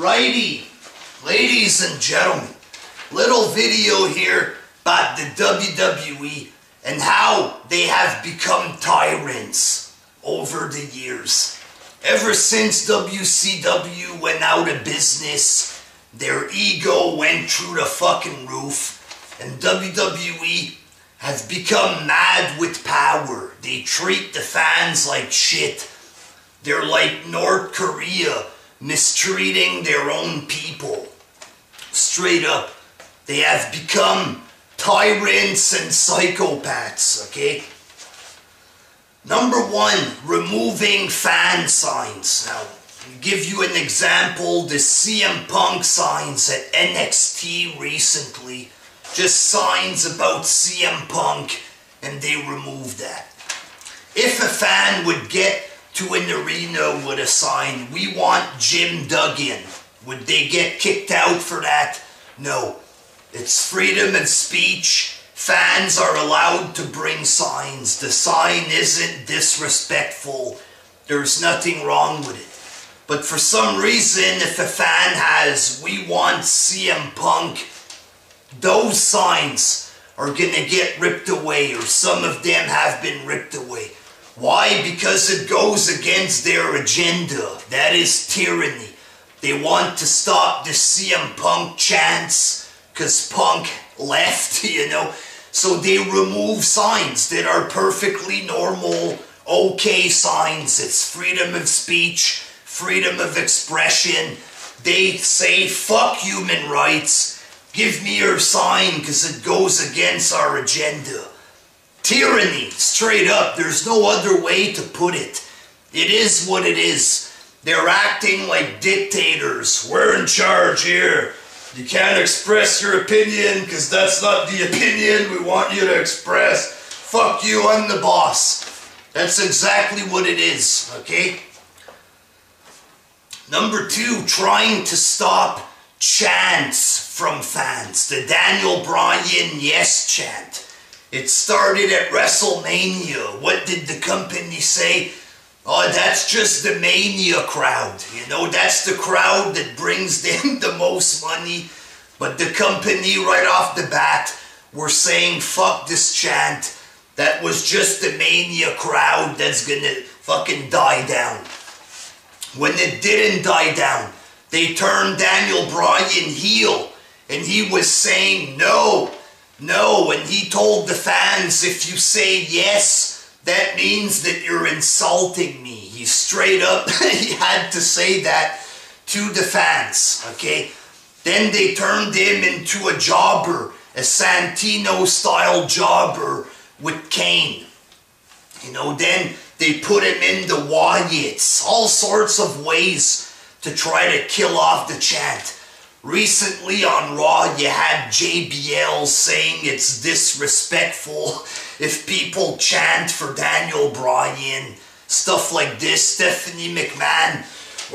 Alrighty, ladies and gentlemen, little video here about the WWE and how they have become tyrants over the years. Ever since WCW went out of business, their ego went through the fucking roof, and WWE has become mad with power. They treat the fans like shit. They're like North Korea, mistreating their own people. Straight up, they have become tyrants and psychopaths, okay? Number one, removing fan signs. Now, I'll give you an example. The CM Punk signs at NXT recently, just signs about CM Punk, and they removed that. If a fan would get to an arena with a sign, "We want Jim Duggan," would they get kicked out for that? No. It's freedom of speech. Fans are allowed to bring signs. The sign isn't disrespectful. There's nothing wrong with it. But for some reason, if a fan has, "We want CM Punk," those signs are gonna get ripped away, or some of them have been ripped away. Why? Because it goes against their agenda. That is tyranny. They want to stop the CM Punk chants because Punk left, you know. So they remove signs that are perfectly normal, okay signs. It's freedom of speech, freedom of expression. They say, "Fuck human rights. Give me your sign because it goes against our agenda." Tyranny, straight up. There's no other way to put it. It is what it is. They're acting like dictators. "We're in charge here. You can't express your opinion because that's not the opinion we want you to express. Fuck you, I'm the boss." That's exactly what it is, okay? Number two, trying to stop chants from fans. The Daniel Bryan yes chant. It started at WrestleMania. What did the company say? "Oh, that's just the Mania crowd. You know, that's the crowd that brings them the most money." But the company, right off the bat, were saying, "Fuck this chant. That was just the Mania crowd that's gonna fucking die down." When it didn't die down, they turned Daniel Bryan heel, and he was saying no. No, and he told the fans, "If you say yes, that means that you're insulting me." He straight up, he had to say that to the fans, okay? Then they turned him into a jobber, a Santino-style jobber with Kane. You know, then they put him in the Wyatts, all sorts of ways to try to kill off the chant. Recently on Raw, you had JBL saying it's disrespectful if people chant for Daniel Bryan. Stuff like this. Stephanie McMahon,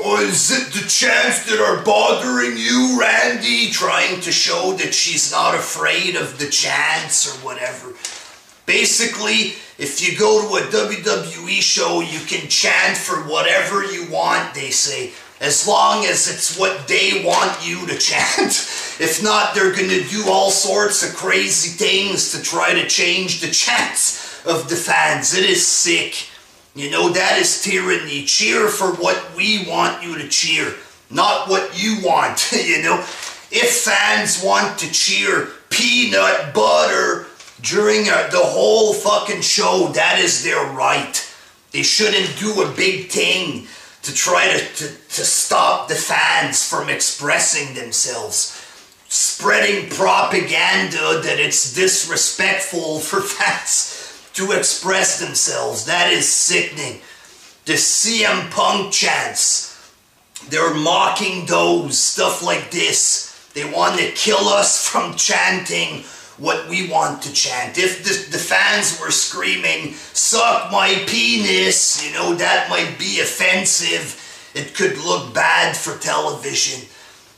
"Oh, is it the chants that are bothering you, Randy?" Trying to show that she's not afraid of the chants or whatever. Basically, if you go to a WWE show, you can chant for whatever you want, they say, as long as it's what they want you to chant. If not, they're going to do all sorts of crazy things to try to change the chants of the fans. It is sick. You know, that is tyranny. Cheer for what we want you to cheer, not what you want, you know. If fans want to cheer peanut butter during the whole fucking show, that is their right. They shouldn't do a big thing to try to stop the fans from expressing themselves. Spreading propaganda that it's disrespectful for fans to express themselves. That is sickening. The CM Punk chants, they're mocking those, stuff like this. They want to kill us from chanting what we want to chant. If the fans were screaming, "Suck my penis," you know, that might be offensive. It could look bad for television.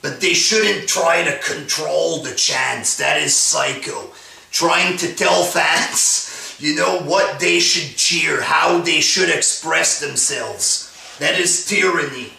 But they shouldn't try to control the chants. That is psycho. Trying to tell fans, you know, what they should cheer, how they should express themselves. That is tyranny.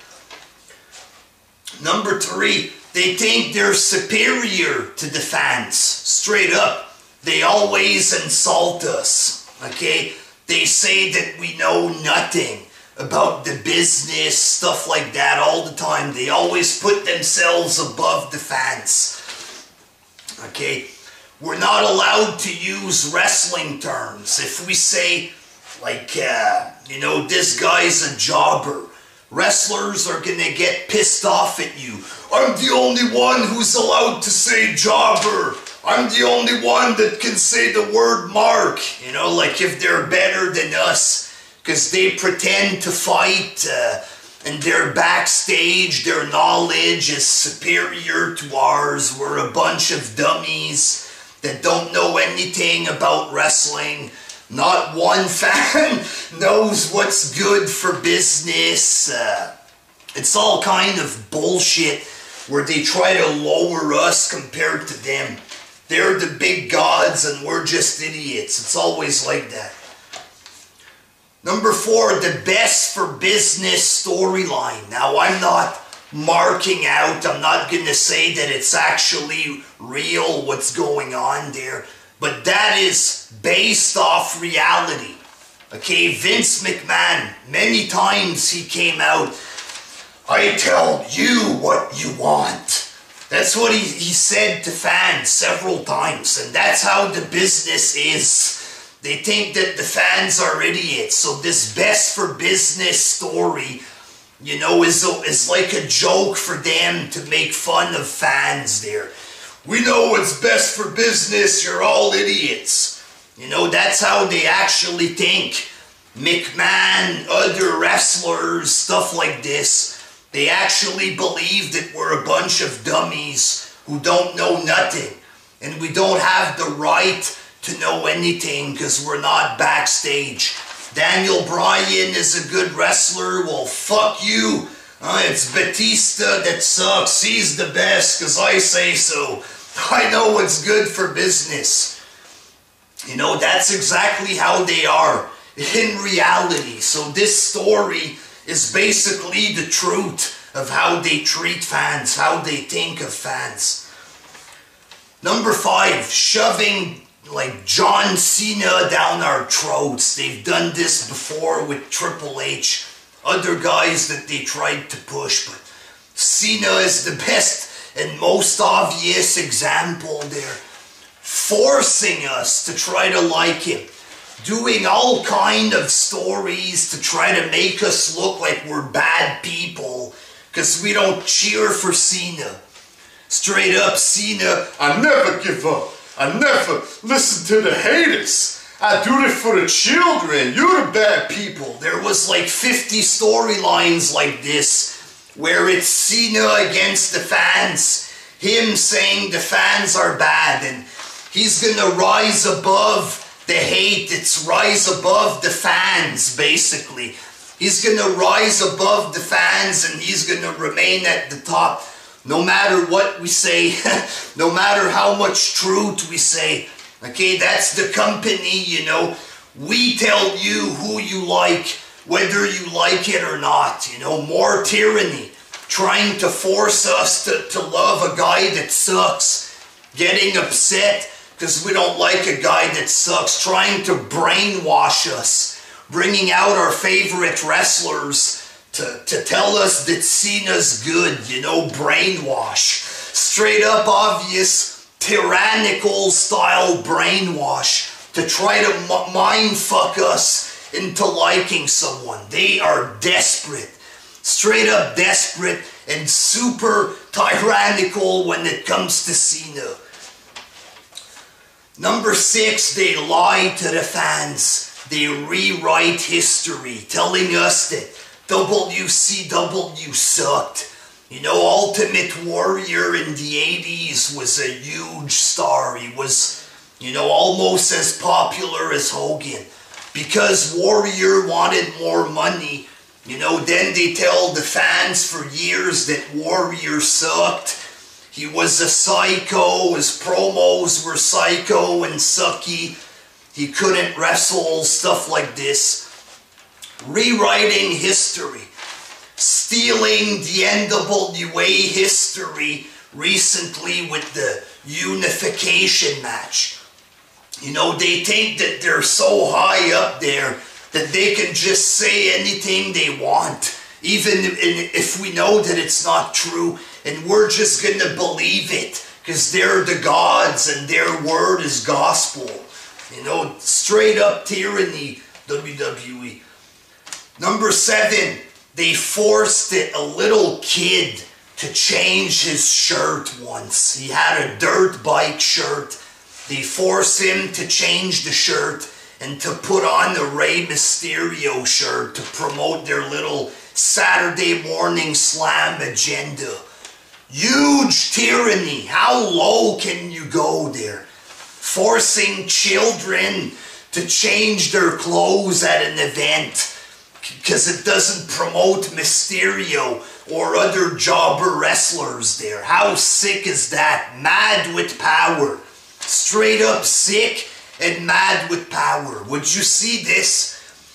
Number 3, they think they're superior to the fans. Straight up, they always insult us, okay? They say that we know nothing about the business, stuff like that all the time. They always put themselves above the fans, okay? We're not allowed to use wrestling terms. If we say, like, this guy's a jobber, wrestlers are gonna get pissed off at you. I'm the only one who's allowed to say jobber. I'm the only one that can say the word mark. Like if they're better than us, because they pretend to fight and they're backstage, their knowledge is superior to ours. We're a bunch of dummies that don't know anything about wrestling. Not one fan knows what's good for business. It's all kind of bullshit where they try to lower us compared to them. They're the big gods and we're just idiots. It's always like that. Number 4, the best for business storyline. Now, I'm not marking out. I'm not going to say that it's actually real what's going on there. But that is based off reality. Okay, Vince McMahon, many times he came out, I tell you what you want. That's what he said to fans several times. And that's how the business is. They think that the fans are idiots. So this best for business story, is like a joke for them to make fun of fans there. We know what's best for business, you're all idiots. That's how they actually think. McMahon, other wrestlers, stuff like this, they actually believe that we're a bunch of dummies who don't know nothing. And we don't have the right to know anything because we're not backstage. Daniel Bryan is a good wrestler, well fuck you. It's Batista that sucks, he's the best because I say so. I know what's good for business. That's exactly how they are in reality. So this story is basically the truth of how they treat fans, how they think of fans. Number 5, shoving like John Cena down our throats. They've done this before with Triple H, other guys that they tried to push, but Cena is the best and most obvious example there. Forcing us to try to like him. Doing all kind of stories to try to make us look like we're bad people because we don't cheer for Cena. Straight up, Cena, I never give up. I never listen to the haters. I do it for the children. You're the bad people. There was like 50 storylines like this where it's Cena against the fans. Him saying the fans are bad and he's gonna rise above the hate. It's rise above the fans, basically. He's gonna rise above the fans and he's gonna remain at the top. No matter what we say, no matter how much truth we say. Okay, that's the company, We tell you who you like, whether you like it or not. More tyranny. Trying to force us to love a guy that sucks. Getting upset because we don't like a guy that sucks. Trying to brainwash us. Bringing out our favorite wrestlers to tell us that Cena's good, brainwash. Straight up obvious, tyrannical style brainwash to try to mind fuck us into liking someone. They are desperate. Straight up desperate and super tyrannical when it comes to Cena. Number 6, they lie to the fans. They rewrite history, telling us that WCW sucked. Ultimate Warrior in the 80s was a huge star. He was, almost as popular as Hogan. Because Warrior wanted more money, then they tell the fans for years that Warrior sucked. He was a psycho, his promos were psycho and sucky. He couldn't wrestle, stuff like this. Rewriting history. stealing the NWA history recently with the unification match. You know, they think that they're so high up there that they can just say anything they want, even if we know that it's not true, and we're just going to believe it because they're the gods and their word is gospel. You know, straight up tyranny, WWE. Number 7, they forced a little kid to change his shirt once. He had a dirt bike shirt. They forced him to change the shirt and to put on the Rey Mysterio shirt to promote their little Saturday morning slam agenda. Huge tyranny. How low can you go there? Forcing children to change their clothes at an event because it doesn't promote Mysterio or other jobber wrestlers there. How sick is that? Mad with power. Straight up sick and mad with power. Would you see this?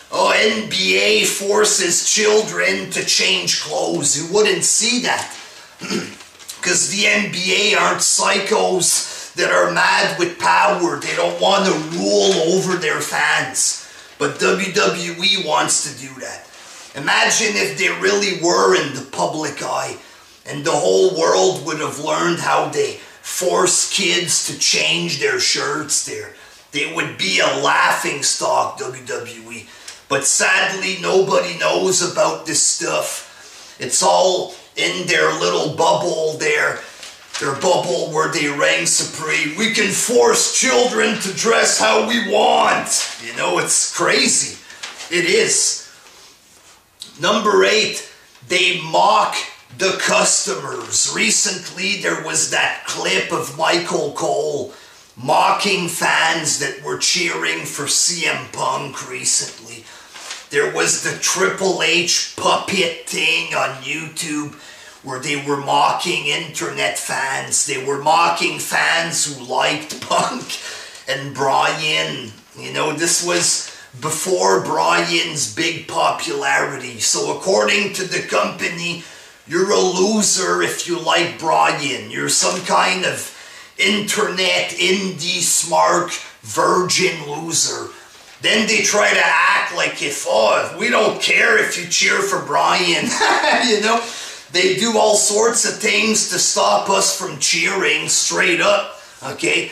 Oh, NBA forces children to change clothes. You wouldn't see that. Because the NBA aren't psychos that are mad with power. They don't want to rule over their fans. But WWE wants to do that. Imagine if they really were in the public eye and the whole world would have learned how they force kids to change their shirts there. They would be a laughingstock, WWE. But sadly, nobody knows about this stuff. It's all in their little bubble there. Their bubble where they reign supreme. We can force children to dress how we want. You know, it's crazy. It is. Number 8, they mock the customers. Recently, there was that clip of Michael Cole mocking fans that were cheering for CM Punk recently. There was the Triple H puppet thing on YouTube where they were mocking internet fans. They were mocking fans who liked Punk and Bryan. You know, this was before Bryan's big popularity. So according to the company, you're a loser if you like Bryan. You're some kind of internet indie smart virgin loser. Then they try to act like if we don't care if you cheer for Bryan. You know, they do all sorts of things to stop us from cheering straight up, okay?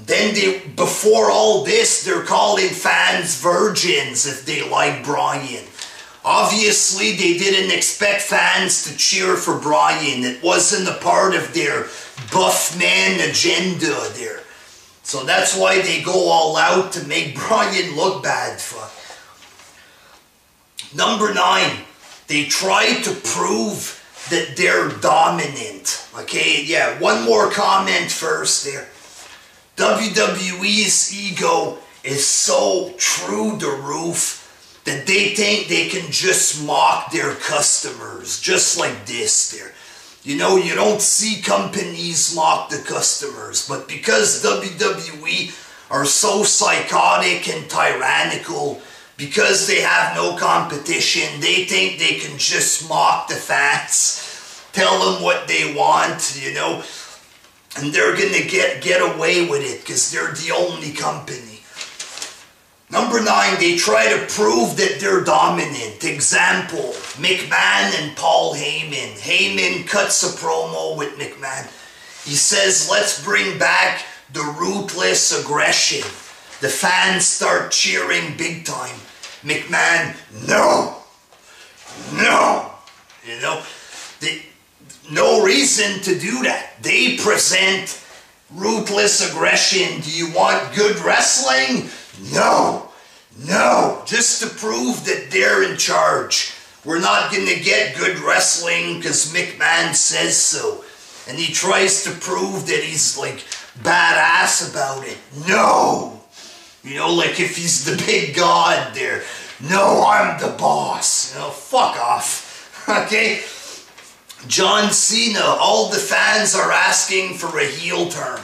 Then before all this, they're calling fans virgins if they like Bryan. Obviously, they didn't expect fans to cheer for Bryan. It wasn't a part of their buff man agenda there. So that's why they go all out to make Bryan look bad. Fuck. Number 9, they try to prove that they're dominant. Okay, yeah, one more comment first there. WWE's ego is so through the roof that they think they can just mock their customers, just like this there. You know, you don't see companies mock the customers, but because WWE are so psychotic and tyrannical, because they have no competition, they think they can just mock the fans, tell them what they want, you know, and they're gonna get away with it because they're the only company. Number 9, they try to prove that they're dominant. Example, McMahon and Paul Heyman. Heyman cuts a promo with McMahon. He says, let's bring back the ruthless aggression. The fans start cheering big time. McMahon, no. You know, no reason to do that. They present ruthless aggression. Do you want good wrestling? No. Just to prove that they're in charge. We're not going to get good wrestling because McMahon says so. And he tries to prove that he's like badass about it. No. You know, like if he's the big god there. No, I'm the boss. You know, fuck off. Okay? John Cena, all the fans are asking for a heel turn.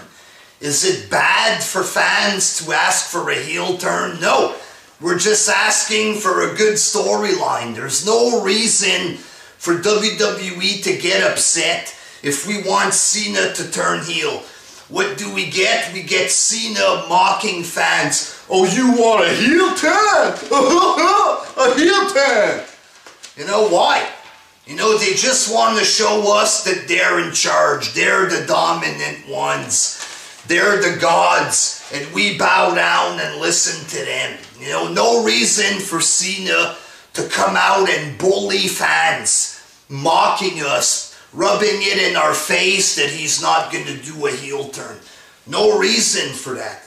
Is it bad for fans to ask for a heel turn? No. We're just asking for a good storyline. There's no reason for WWE to get upset if we want Cena to turn heel. What do we get? We get Cena mocking fans. Oh, you want a heel turn? A heel turn! You know why? You know, they just want to show us that they're in charge. They're the dominant ones. They're the gods. And we bow down and listen to them. You know, no reason for Cena to come out and bully fans, mocking us, rubbing it in our face that he's not going to do a heel turn. No reason for that.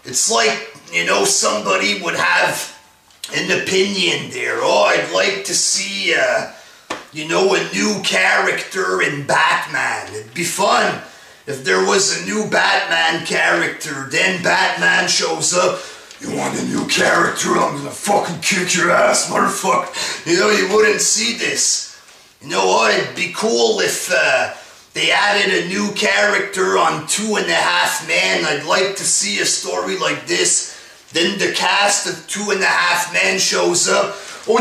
It's like, you know, somebody would have an opinion there. Oh, I'd like to see, you know, a new character in Batman. It'd be fun if there was a new Batman character. Then Batman shows up. You want a new character? I'm gonna fucking kick your ass, motherfucker. You know, you wouldn't see this. You know what? It'd be cool if they added a new character on 2.5 Men. I'd like to see a story like this. Then the cast of 2.5 Men shows up. Oh,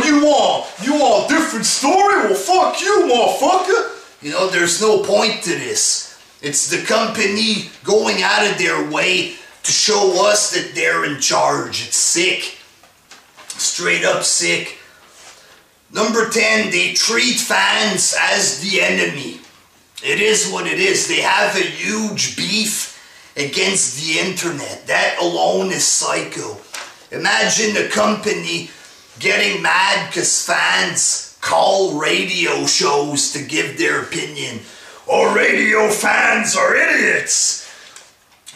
you want a different story? Well, fuck you, motherfucker. You know, there's no point to this. It's the company going out of their way to show us that they're in charge. It's sick. Straight up sick. Number 10, they treat fans as the enemy. It is what it is. They have a huge beef against the internet. That alone is psycho. Imagine a company getting mad because fans call radio shows to give their opinion. Oh, radio fans are idiots.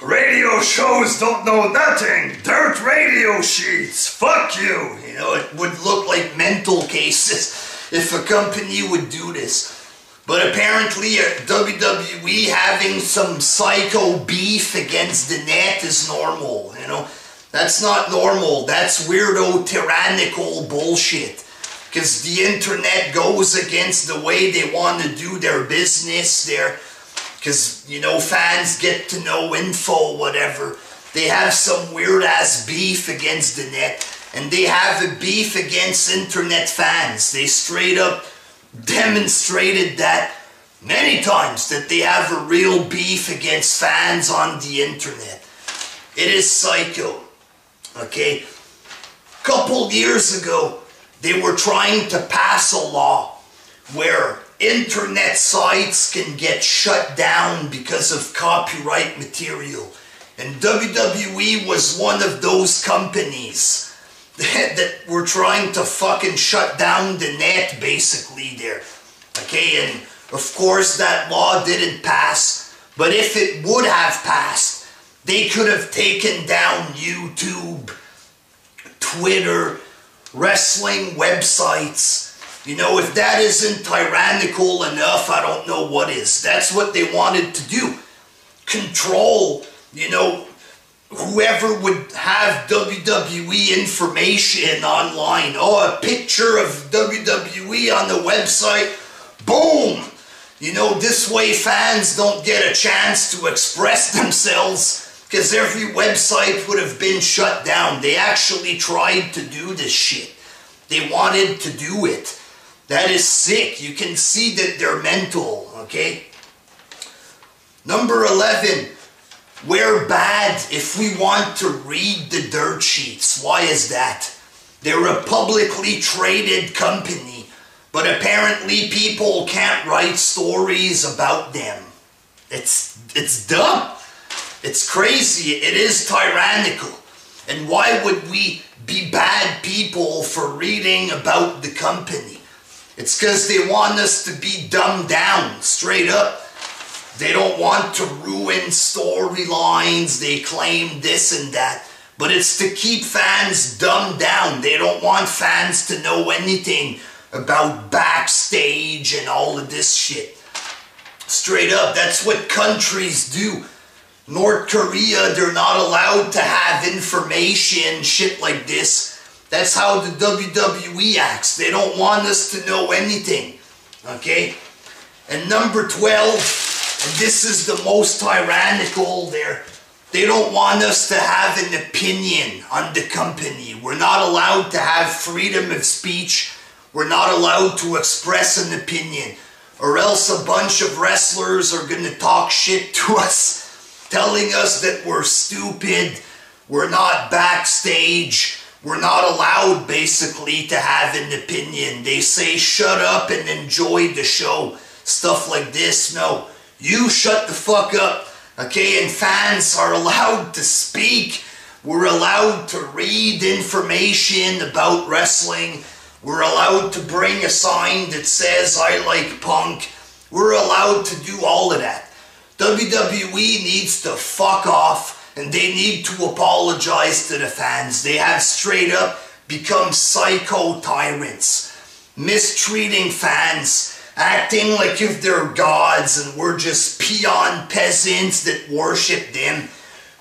Radio shows don't know nothing. Dirt radio sheets. Fuck you. You know, it would look like mental cases if a company would do this. But apparently WWE having some psycho beef against the net is normal, you know. That's not normal. That's weirdo, tyrannical bullshit. Because the internet goes against the way they want to do their business there. Because, you know, fans get to know info, whatever. They have some weird-ass beef against the net. And they have a beef against internet fans. They straight up demonstrated that many times, that they have a real beef against fans on the internet. It is psycho. Okay? A couple years ago, they were trying to pass a law where internet sites can get shut down because of copyright material. And WWE was one of those companies that were trying to fucking shut down the net, basically, there. Okay, and of course that law didn't pass, but if it would have passed, they could have taken down YouTube, Twitter, wrestling websites. You know, if that isn't tyrannical enough, I don't know what is. That's what they wanted to do. Control, you know, whoever would have WWE information online. Oh, a picture of WWE on the website. Boom! You know, this way fans don't get a chance to express themselves because every website would have been shut down. They actually tried to do this shit. They wanted to do it. That is sick. You can see that they're mental, okay? Number 11. We're bad if we want to read the dirt sheets. Why is that? They're a publicly traded company, but apparently people can't write stories about them. It's dumb. It's crazy. It is tyrannical. And why would we be bad people for reading about the company? It's because they want us to be dumbed down, straight up. They don't want to ruin storylines. They claim this and that. But it's to keep fans dumbed down. They don't want fans to know anything about backstage and all of this shit. Straight up, that's what countries do. North Korea, they're not allowed to have information, shit like this. That's how the WWE acts. They don't want us to know anything. Okay? And number 12, and this is the most tyrannical there. They don't want us to have an opinion on the company. We're not allowed to have freedom of speech. We're not allowed to express an opinion, or else a bunch of wrestlers are gonna talk shit to us, telling us that we're stupid, we're not backstage, we're not allowed basically to have an opinion. They say shut up and enjoy the show, stuff like this. No, you shut the fuck up, okay? And fans are allowed to speak. We're allowed to read information about wrestling. We're allowed to bring a sign that says, I like punk. We're allowed to do all of that. WWE needs to fuck off, and they need to apologize to the fans. They have straight up become psycho tyrants, mistreating fans, acting like if they're gods and we're just peon peasants that worship them.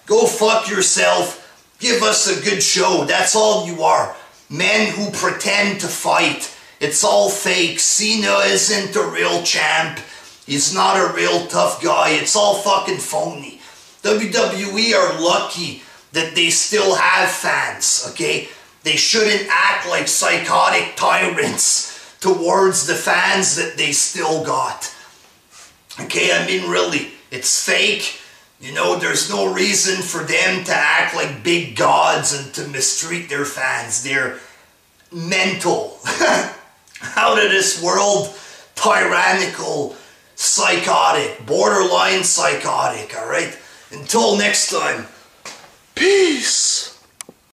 Go fuck yourself. Give us a good show. That's all you are. Men who pretend to fight. It's all fake. Cena isn't a real champ. He's not a real tough guy. It's all fucking phony. WWE are lucky that they still have fans, okay? They shouldn't act like psychotic tyrants towards the fans that they still got. Okay, I mean really, it's fake. You know, there's no reason for them to act like big gods and to mistreat their fans. They're mental, out of this world, tyrannical, psychotic, borderline psychotic, alright? Until next time, peace!